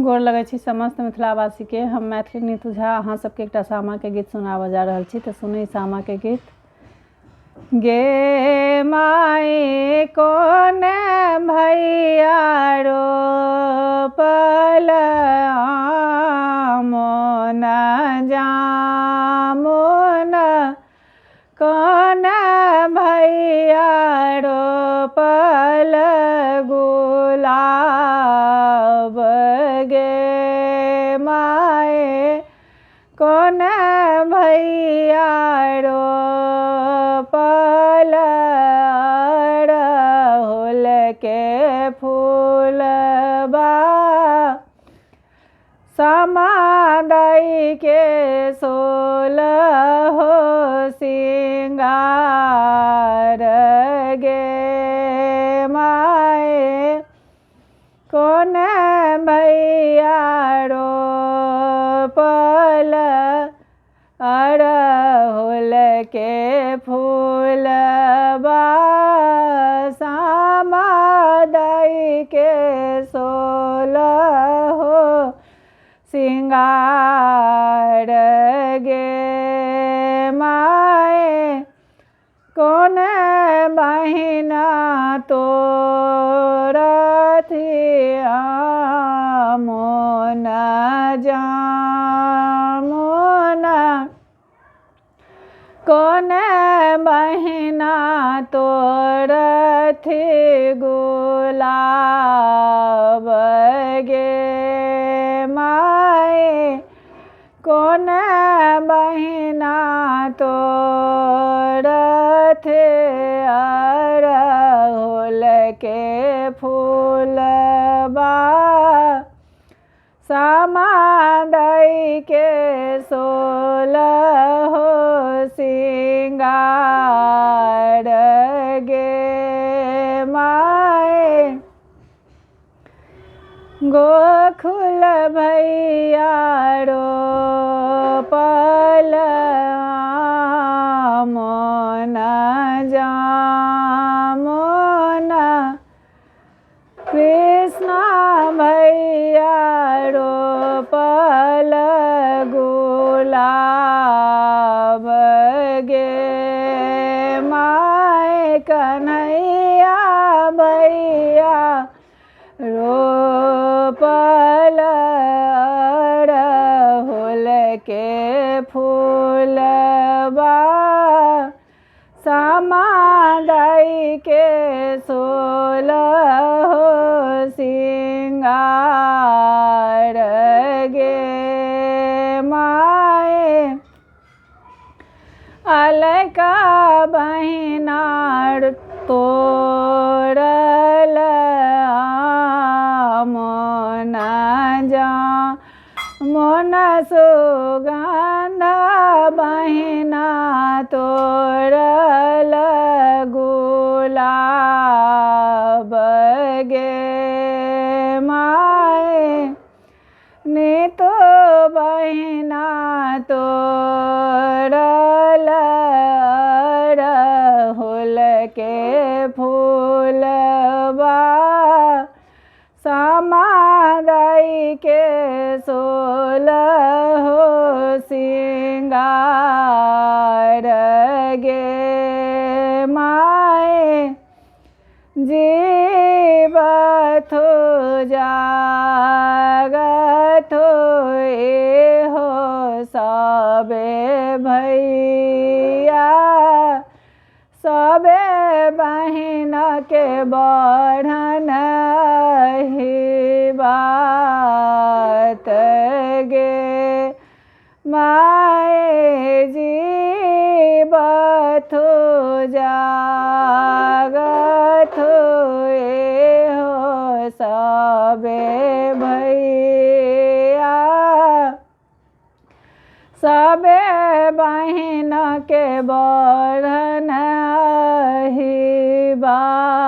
गोर लगै छी समस्त मिथिलावासी के। हम मैथिली नीतू झा अहाँ सबके एकटा सामा के गीत सुनाबऽ जा रहल छी। तऽ सुनी सामा के गीत। गे माई कोन भैया रोपल आमोन जामुन, कोन भैया रोपल गुलाब, गे माए कोन भैया रोपल अड़हुल के फूलबा, सामा दाई के सोलहो सिंगार, गे माए कोन भैया रोपल अड़हुल के फूलबा, सामा दाई के सोलहो सिंगार, गे माए कोन बहिना तोरथी आमोन जामुन, कोन बहिना तोरथी गुलाब, गे माए कोन बहिना तोरथी अड़हुल के फूलबा, सामा दाई के सोलहो सिंगार, गे माए गोकुल भैया रोपल आमोन जामुन, कृष्ण भैया रोपल गुलाब, गे माए कन्हैया भैया रोपल अड़हुल के फूलबा, सामा दाई के सोलहो सिंगार, गे माए अलका बहिना तोरल आमोन जामुन, सुगंध बहिना तोरल गुलाब, गे माए नीतू बहिना तोरल अड़हुल के फूलबा, सामा दाई के सोलहो सिंगार, गे माए जीवथु जागथु एहो सबे भैया, सबे बहिन के बढ़न ही बात, गे माए जीवथु जागथु एहो सबे भैया, सबे बहिन के बढ़न ही बात।